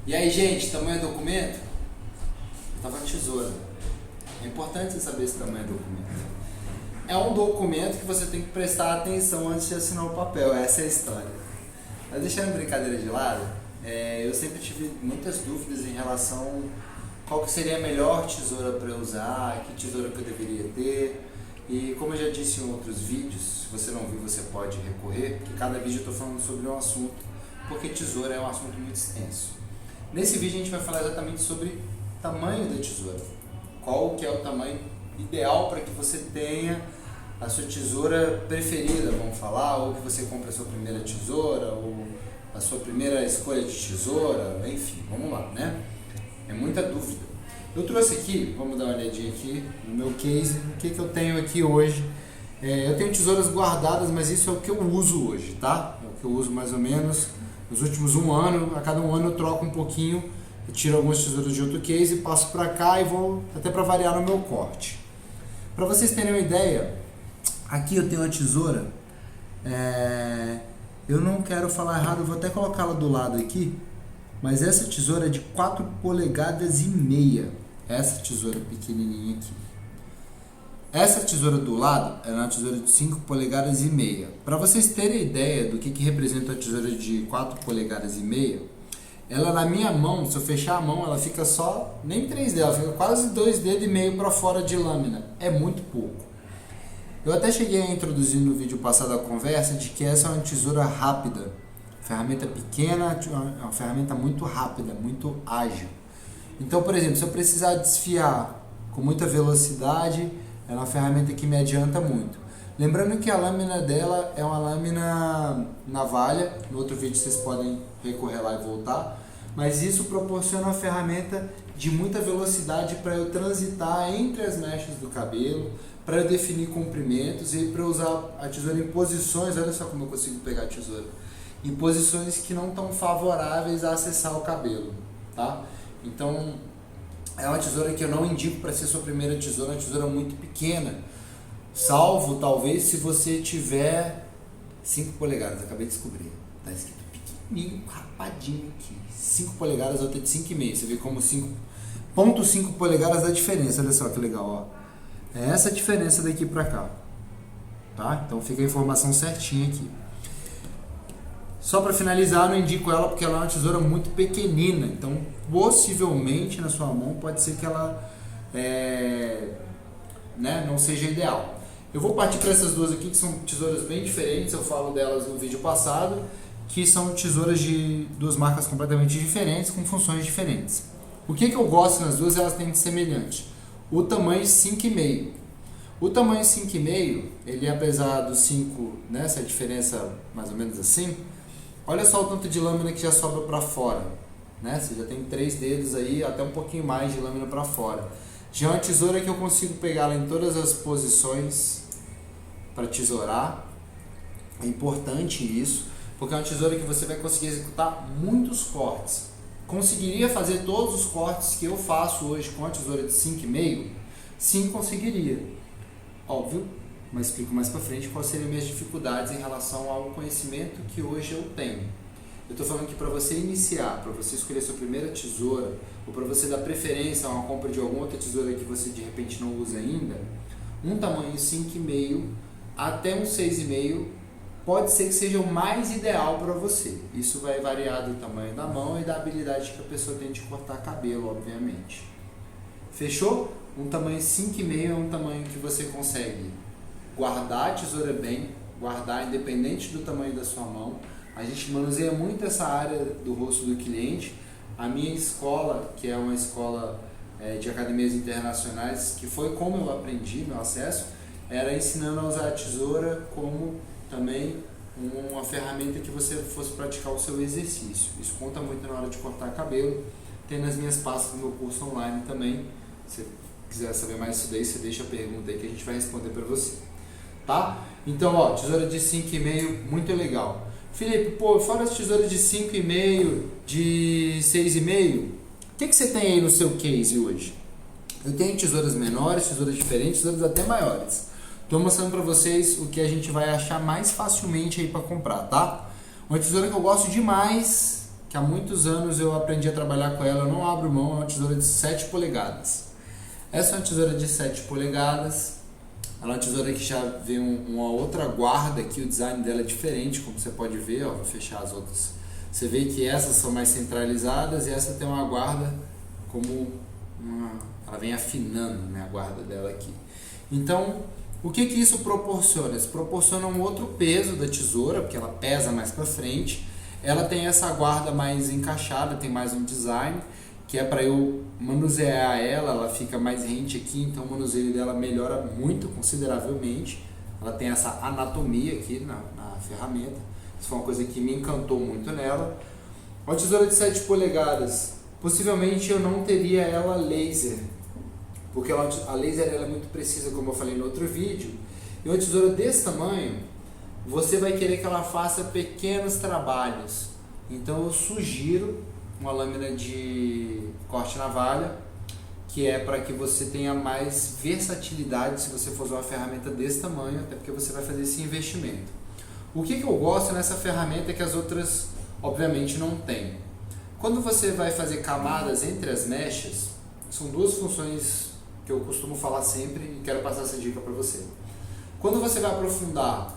E aí, gente, tamanho do documento? Eu tava tesoura. É importante você saber esse tamanho do documento. É um documento que você tem que prestar atenção antes de assinar o papel. Essa é a história. Mas deixando a brincadeira de lado, eu sempre tive muitas dúvidas em relação qual que seria a melhor tesoura para eu usar, que tesoura que eu deveria ter. E como eu já disse em outros vídeos, se você não viu, você pode recorrer, porque cada vídeo eu estou falando sobre um assunto, porque tesoura é um assunto muito extenso. Nesse vídeo a gente vai falar exatamente sobre tamanho da tesoura. Qual que é o tamanho ideal para que você tenha a sua tesoura preferida, vamos falar, ou que você compre a sua primeira tesoura, ou a sua primeira escolha de tesoura, enfim, vamos lá, né? É muita dúvida. Eu trouxe aqui, vamos dar uma olhadinha aqui no meu case, o que eu tenho aqui hoje. Eu tenho tesouras guardadas, mas isso é o que eu uso hoje, tá? É o que eu uso mais ou menos nos últimos um ano. A cada um ano eu troco um pouquinho, eu tiro algumas tesouras de outro case, passo para cá e vou até para variar no meu corte. Para vocês terem uma ideia, aqui eu tenho uma tesoura, eu não quero falar errado, eu vou até colocá-la do lado aqui, mas essa tesoura é de 4 polegadas e meia, essa tesoura pequenininha aqui. Essa tesoura do lado é uma tesoura de 5 polegadas e meia. Para vocês terem ideia do que representa a tesoura de 4 polegadas e meia, ela na minha mão, se eu fechar a mão, ela fica só, nem 3 dedos, ela fica quase 2 dedos e meio para fora de lâmina. É muito pouco. Eu até cheguei a introduzir no vídeo passado a conversa de que essa é uma tesoura rápida. Ferramenta pequena, é uma ferramenta muito rápida, muito ágil. Então, por exemplo, se eu precisar desfiar com muita velocidade, é uma ferramenta que me adianta muito. Lembrando que a lâmina dela é uma lâmina navalha, no outro vídeo vocês podem recorrer lá e voltar, mas isso proporciona uma ferramenta de muita velocidade para eu transitar entre as mechas do cabelo, para eu definir comprimentos e para eu usar a tesoura em posições, olha só como eu consigo pegar a tesoura, em posições que não estão favoráveis a acessar o cabelo, tá? Então, é uma tesoura que eu não indico para ser sua primeira tesoura, é uma tesoura muito pequena, salvo talvez se você tiver 5 polegadas, acabei de descobrir, tá escrito pequenininho, rapadinho aqui, 5 polegadas, outra de 5,5, você vê como 5,5 polegadas dá diferença, olha só que legal, ó. É essa a diferença daqui para cá, tá? Então fica a informação certinha aqui. Só para finalizar, não indico ela porque ela é uma tesoura muito pequenina, então possivelmente na sua mão pode ser que ela não seja ideal. Eu vou partir para essas duas aqui que são tesouras bem diferentes, eu falo delas no vídeo passado, que são tesouras de duas marcas completamente diferentes, com funções diferentes. O que eu gosto nas duas, elas têm de semelhante. O tamanho 5,5. O tamanho 5,5, ele apesar do 5, né, essa diferença mais ou menos assim, olha só o tanto de lâmina que já sobra para fora, né? Você já tem 3 dedos aí, até um pouquinho mais de lâmina para fora. Já é uma tesoura que eu consigo pegar ela em todas as posições para tesourar. É importante isso, porque é uma tesoura que você vai conseguir executar muitos cortes. Conseguiria fazer todos os cortes que eu faço hoje com a tesoura de 5,5? Sim, conseguiria. Óbvio, mas explico mais para frente quais seriam minhas dificuldades em relação ao conhecimento que hoje eu tenho. Eu estou falando que para você iniciar, para você escolher sua primeira tesoura, ou para você dar preferência a uma compra de alguma outra tesoura que você de repente não usa ainda, um tamanho 5,5 até um 6,5 pode ser que seja o mais ideal para você. Isso vai variar do tamanho da mão e da habilidade que a pessoa tem de cortar cabelo, obviamente. Fechou? Um tamanho 5,5 é um tamanho que você consegue guardar a tesoura bem, guardar independente do tamanho da sua mão. A gente manuseia muito essa área do rosto do cliente. A minha escola, que é uma escola de academias internacionais, que foi como eu aprendi meu acesso, era ensinando a usar a tesoura como também uma ferramenta que você fosse praticar o seu exercício. Isso conta muito na hora de cortar cabelo. Tem nas minhas pastas do meu curso online também. Se você quiser saber mais disso daí, você deixa a pergunta aí que a gente vai responder para você. Tá? Então, ó, tesoura de 5,5, muito legal. Felipe, fora as tesouras de 5,5, de 6,5, o que você tem aí no seu case hoje? Eu tenho tesouras menores, tesouras diferentes, tesouras até maiores. Estou mostrando para vocês o que a gente vai achar mais facilmente aí para comprar, tá? Uma tesoura que eu gosto demais que há muitos anos eu aprendi a trabalhar com ela, eu não abro mão, é uma tesoura de 7 polegadas. Essa é uma tesoura de 7 polegadas, ela é uma tesoura que já vem uma outra guarda aqui, o design dela é diferente, como você pode ver, ó, vou fechar as outras. Você vê que essas são mais centralizadas e essa tem uma guarda ela vem afinando, né, a guarda dela aqui. Então, o que isso proporciona? Isso proporciona um outro peso da tesoura, porque ela pesa mais para frente. Ela tem essa guarda mais encaixada, tem mais um design, que é para eu manusear ela fica mais rente aqui, então o manuseio dela melhora muito, consideravelmente. Ela tem essa anatomia aqui na ferramenta, isso foi uma coisa que me encantou muito nela. Uma tesoura de 7 polegadas, possivelmente eu não teria ela laser, porque a laser ela é muito precisa, como eu falei no outro vídeo, e uma tesoura desse tamanho, você vai querer que ela faça pequenos trabalhos. Então eu sugiro uma lâmina de corte navalha, que é para que você tenha mais versatilidade se você for usar uma ferramenta desse tamanho, até porque você vai fazer esse investimento. O que eu gosto nessa ferramenta é que as outras, obviamente, não tem. Quando você vai fazer camadas entre as mechas, são duas funções que eu costumo falar sempre e quero passar essa dica para você. Quando você vai aprofundar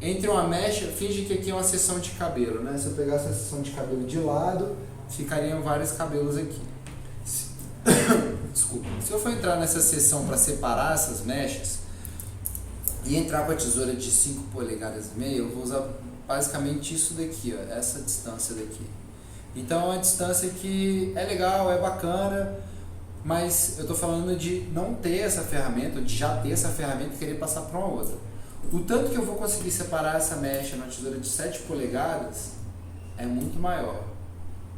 entre uma mecha, finge que aqui é uma seção de cabelo, né? Se eu pegar essa seção de cabelo de lado, ficariam vários cabelos aqui. Desculpa. Se eu for entrar nessa seção para separar essas mechas e entrar com a tesoura de 5 polegadas e meia, eu vou usar basicamente isso daqui, ó, essa distância daqui. Então é uma distância que é legal, é bacana, mas eu estou falando de não ter essa ferramenta, de já ter essa ferramenta e querer passar para uma outra. O tanto que eu vou conseguir separar essa mecha na tesoura de 7 polegadas é muito maior.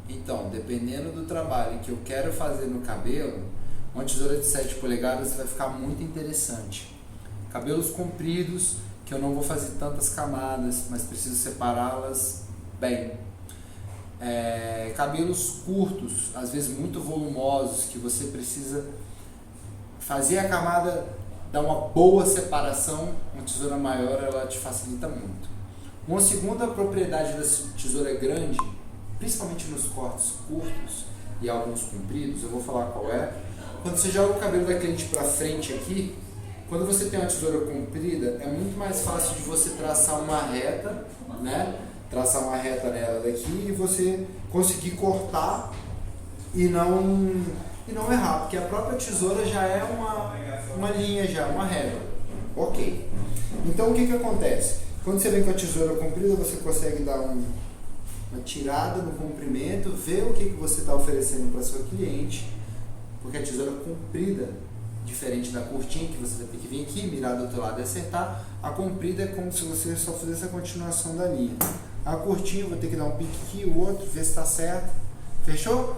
Então, dependendo do trabalho que eu quero fazer no cabelo, uma tesoura de 7 polegadas vai ficar muito interessante. Cabelos compridos, que eu não vou fazer tantas camadas, mas preciso separá-las bem. Cabelos curtos, às vezes muito volumosos, que você precisa fazer a camada, dar uma boa separação, uma tesoura maior ela te facilita muito. Uma segunda propriedade da tesoura grande, principalmente nos cortes curtos e alguns compridos, eu vou falar qual é. Quando você joga o cabelo da cliente para frente aqui, quando você tem uma tesoura comprida, é muito mais fácil de você traçar uma reta, né? Traçar uma reta nela daqui e você conseguir cortar e não errar, porque a própria tesoura já é uma linha, já uma reta. Ok. Então o que acontece? Quando você vem com a tesoura comprida, você consegue dar uma tirada no comprimento, ver o que você está oferecendo para sua cliente, porque a tesoura comprida, diferente da curtinha, que você vai ter que vir aqui, mirar do outro lado e acertar, a comprida é como se você só fizesse a continuação da linha. A curtinha, vou ter que dar um pique aqui, o outro, ver se está certo. Fechou?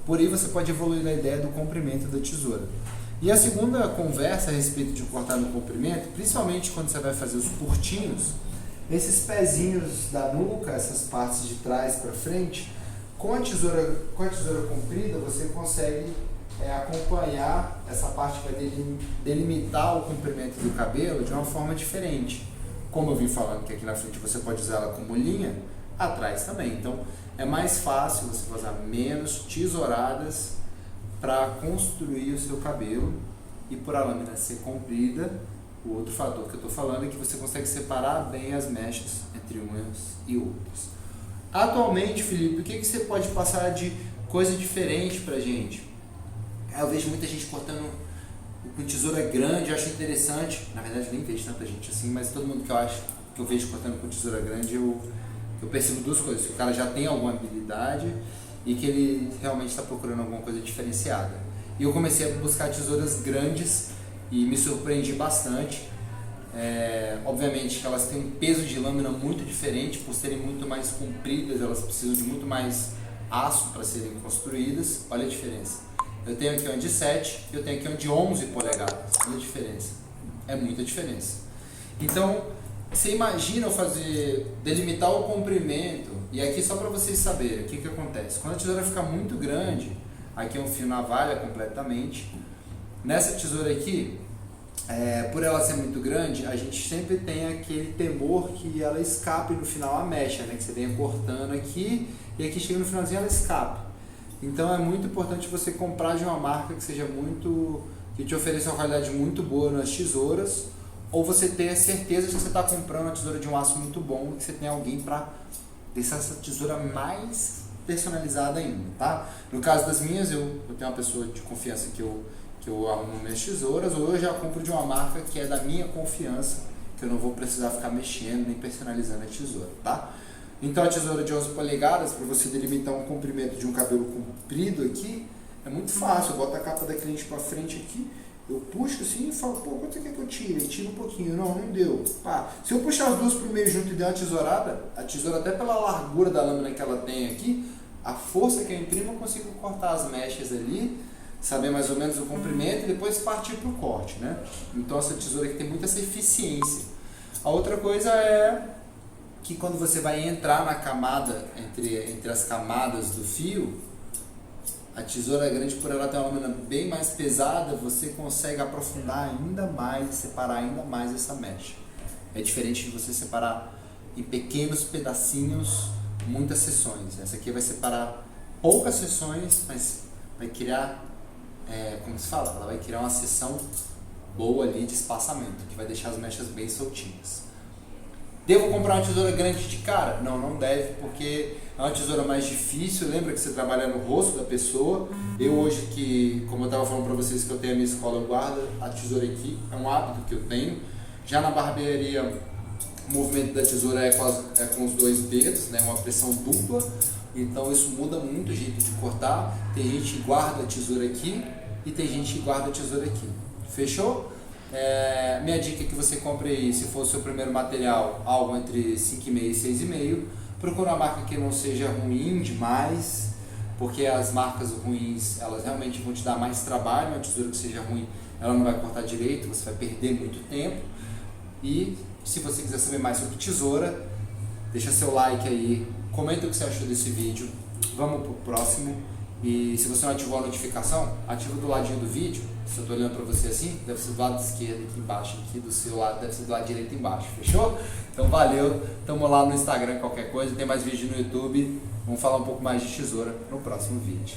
Por aí você pode evoluir na ideia do comprimento da tesoura. E a segunda conversa a respeito de cortar no comprimento, principalmente quando você vai fazer os curtinhos, esses pezinhos da nuca, essas partes de trás para frente, com a tesoura comprida você consegue acompanhar essa parte que vai delimitar o comprimento do cabelo de uma forma diferente. Como eu vim falando que aqui na frente você pode usar ela como linha, atrás também. Então é mais fácil você usar menos tesouradas para construir o seu cabelo, e por a lâmina ser comprida, o outro fator que eu estou falando é que você consegue separar bem as mechas entre umas e outras. Atualmente, Felipe, o que você pode passar de coisa diferente para a gente? Eu vejo muita gente cortando com tesoura grande, eu acho interessante. Na verdade, nem vejo tanta gente assim, mas todo mundo que eu vejo cortando com tesoura grande, eu percebo duas coisas: que o cara já tem alguma habilidade e que ele realmente está procurando alguma coisa diferenciada. E eu comecei a buscar tesouras grandes e me surpreendi bastante. Obviamente que elas têm um peso de lâmina muito diferente, por serem muito mais compridas, elas precisam de muito mais aço para serem construídas. Olha a diferença. Eu tenho aqui uma de 7, eu tenho aqui uma de 11 polegadas. Olha a diferença. É muita diferença. Então, você imagina eu delimitar o comprimento, e aqui só para vocês saberem o que acontece. Quando a tesoura fica muito grande, aqui é um fio navalha completamente. Nessa tesoura aqui, por ela ser muito grande, a gente sempre tem aquele temor que ela escape no final a mecha, né? Que você venha cortando aqui e aqui chega no finalzinho ela escape. Então é muito importante você comprar de uma marca que seja que te ofereça uma qualidade muito boa nas tesouras, ou você ter certeza de que você está comprando uma tesoura de um aço muito bom, que você tem alguém para deixar essa tesoura mais personalizada ainda, tá? No caso das minhas, eu tenho uma pessoa de confiança que eu arrumo minhas tesouras, ou eu já compro de uma marca que é da minha confiança, que eu não vou precisar ficar mexendo nem personalizando a tesoura, tá? Então a tesoura de 11 polegadas, para você delimitar um comprimento de um cabelo comprido aqui, é muito fácil. Eu boto a capa da cliente para frente aqui, eu puxo assim e falo, pô, quanto você quer que eu tire? Tira um pouquinho, não deu. Pá. Se eu puxar as duas pro meio junto e der uma tesourada, a tesoura até pela largura da lâmina que ela tem aqui, a força que eu imprimo, eu consigo cortar as mechas ali, saber mais ou menos o comprimento e depois partir pro corte, né? Então essa tesoura aqui tem muita essa eficiência. A outra coisa é que quando você vai entrar na camada, entre as camadas do fio, a tesoura grande, por ela ter uma lâmina bem mais pesada, você consegue aprofundar ainda mais, separar ainda mais essa mecha. É diferente de você separar em pequenos pedacinhos, muitas seções. Essa aqui vai separar poucas seções, mas vai criar, como se fala, ela vai criar uma seção boa ali de espaçamento, que vai deixar as mechas bem soltinhas. Devo comprar uma tesoura grande de cara? Não, não deve, porque é uma tesoura mais difícil. Lembra que você trabalha no rosto da pessoa. Eu hoje, como eu estava falando para vocês que eu tenho a minha escola, eu guardo a tesoura aqui, é um hábito que eu tenho. Já na barbearia, o movimento da tesoura é com os dois dedos, né, uma pressão dupla. Então isso muda muito o jeito de cortar. Tem gente que guarda a tesoura aqui e tem gente que guarda a tesoura aqui. Fechou? Minha dica é que você compre aí, se for o seu primeiro material, algo entre 5,5 e 6,5. Procura uma marca que não seja ruim demais, porque as marcas ruins, elas realmente vão te dar mais trabalho. Uma tesoura que seja ruim, ela não vai cortar direito, você vai perder muito tempo. E se você quiser saber mais sobre tesoura, deixa seu like aí, comenta o que você achou desse vídeo. Vamos pro próximo. E se você não ativou a notificação, ativa do ladinho do vídeo. Se eu estou olhando para você assim, deve ser do lado esquerdo aqui embaixo, aqui do seu lado deve ser do lado direito embaixo, fechou? Então valeu, tamo lá no Instagram, qualquer coisa, tem mais vídeo no YouTube, vamos falar um pouco mais de tesoura no próximo vídeo.